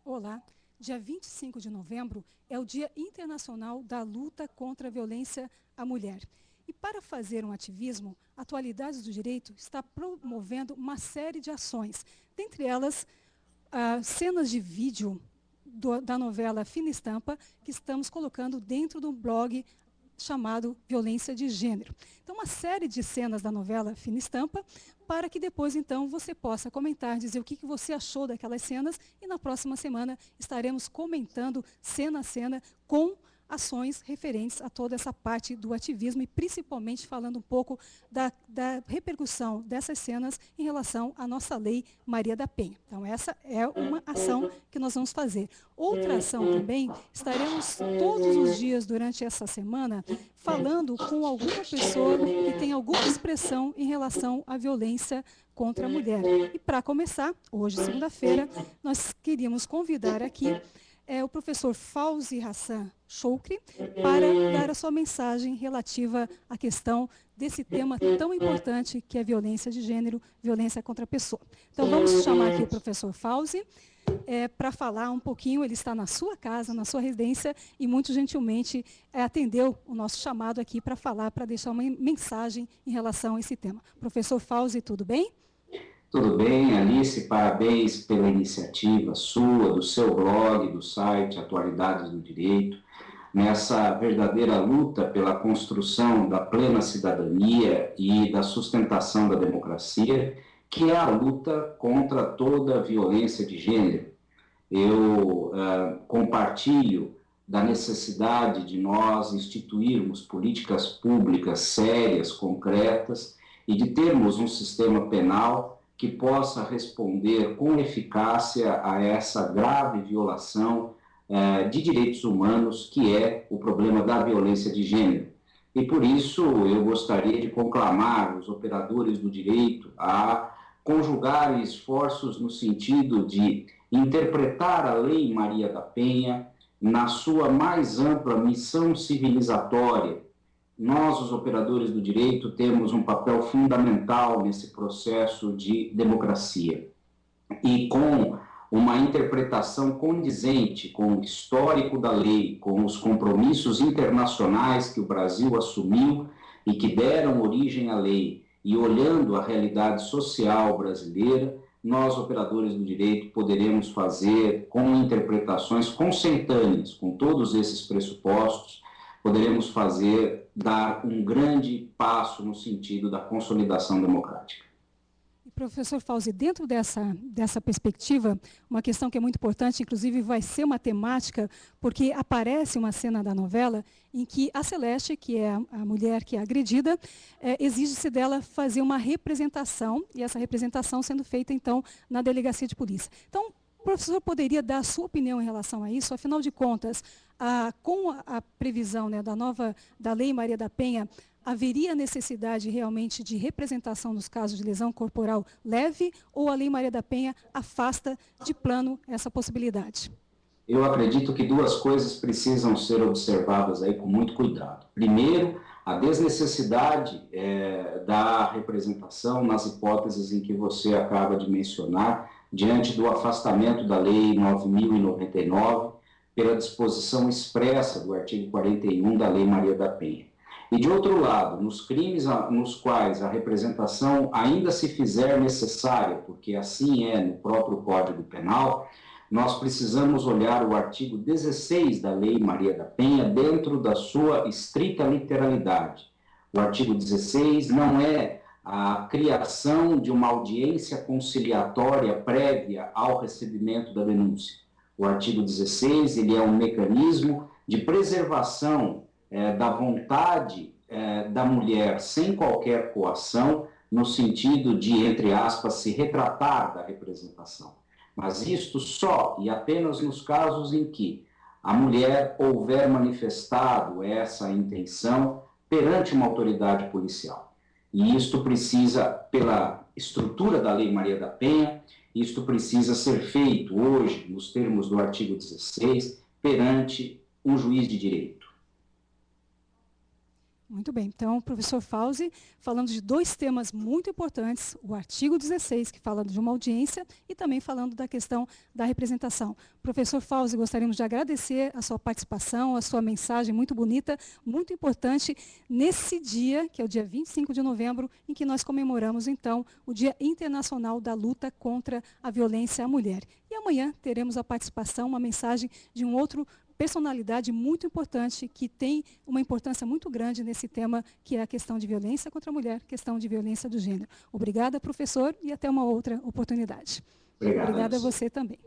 Olá, dia 25 de novembro é o Dia Internacional da Luta contra a Violência à Mulher. E para fazer um ativismo, a Atualidades do Direito está promovendo uma série de ações, dentre elas cenas de vídeo da novela Fina Estampa, que estamos colocando dentro do blog chamado Violência de Gênero. Então, uma série de cenas da novela Fina Estampa, para que depois, então, você possa comentar, dizer o que você achou daquelas cenas, e na próxima semana estaremos comentando cena a cena com ações referentes a toda essa parte do ativismo e principalmente falando um pouco da repercussão dessas cenas em relação à nossa lei Maria da Penha. Então, essa é uma ação que nós vamos fazer. Outra ação também, estaremos todos os dias durante essa semana falando com alguma pessoa que tem alguma expressão em relação à violência contra a mulher. E para começar, hoje, segunda-feira, nós queríamos convidar aqui o professor Fauzi Hassan Choukri para dar a sua mensagem relativa à questão desse tema tão importante que é violência de gênero, violência contra a pessoa. Então vamos chamar aqui o professor Fauzi para falar um pouquinho. Ele está na sua casa, na sua residência, e muito gentilmente atendeu o nosso chamado aqui para falar, para deixar uma mensagem em relação a esse tema. Professor Fauzi, tudo bem? Tudo bem, Alice, parabéns pela iniciativa sua, do seu blog, do site Atualidades do Direito, nessa verdadeira luta pela construção da plena cidadania e da sustentação da democracia, que é a luta contra toda a violência de gênero. Eu compartilho da necessidade de nós instituirmos políticas públicas sérias, concretas, e de termos um sistema penal que possa responder com eficácia a essa grave violação de direitos humanos, que é o problema da violência de gênero. E por isso eu gostaria de conclamar os operadores do direito a conjugar esforços no sentido de interpretar a Lei Maria da Penha na sua mais ampla missão civilizatória. Nós, os operadores do direito, temos um papel fundamental nesse processo de democracia. E com uma interpretação condizente com o histórico da lei, com os compromissos internacionais que o Brasil assumiu e que deram origem à lei, e olhando a realidade social brasileira, nós, operadores do direito, poderemos fazer com interpretações consentâneas com todos esses pressupostos, poderemos dar um grande passo no sentido da consolidação democrática. E, professor Fauzi, dentro dessa perspectiva, uma questão que é muito importante, inclusive vai ser uma temática, porque aparece uma cena da novela em que a Celeste, que é a mulher que é agredida, exige-se dela fazer uma representação, e essa representação sendo feita, então, na delegacia de polícia. Então, o professor poderia dar a sua opinião em relação a isso? Afinal de contas, com a previsão da Lei Maria da Penha, haveria necessidade realmente de representação nos casos de lesão corporal leve, ou a Lei Maria da Penha afasta de plano essa possibilidade? Eu acredito que duas coisas precisam ser observadas aí com muito cuidado. Primeiro, a desnecessidade da representação nas hipóteses em que você acaba de mencionar, diante do afastamento da Lei 9.099, pela disposição expressa do artigo 41 da Lei Maria da Penha. E, de outro lado, nos crimes nos quais a representação ainda se fizer necessária, porque assim é no próprio Código Penal, nós precisamos olhar o artigo 16 da Lei Maria da Penha dentro da sua estrita literalidade. O artigo 16 não é a criação de uma audiência conciliatória prévia ao recebimento da denúncia. O artigo 16 ele é um mecanismo de preservação da vontade da mulher sem qualquer coação, no sentido de, entre aspas, se retratar da representação. Mas isto só e apenas nos casos em que a mulher houver manifestado essa intenção perante uma autoridade policial. E isto precisa, pela estrutura da Lei Maria da Penha, isto precisa ser feito hoje, nos termos do artigo 16, perante um juiz de direito. Muito bem. Então, professor Fauzi, falando de dois temas muito importantes, o artigo 16, que fala de uma audiência, e também falando da questão da representação. Professor Fauzi, gostaríamos de agradecer a sua participação, a sua mensagem muito bonita, muito importante, nesse dia, que é o dia 25 de novembro, em que nós comemoramos, então, o Dia Internacional da Luta contra a Violência à Mulher. E amanhã teremos a participação, uma mensagem de um outro personalidade muito importante, que tem uma importância muito grande nesse tema, que é a questão de violência contra a mulher, questão de violência do gênero. Obrigada, professor, e até uma outra oportunidade. Obrigado. Obrigada a você também.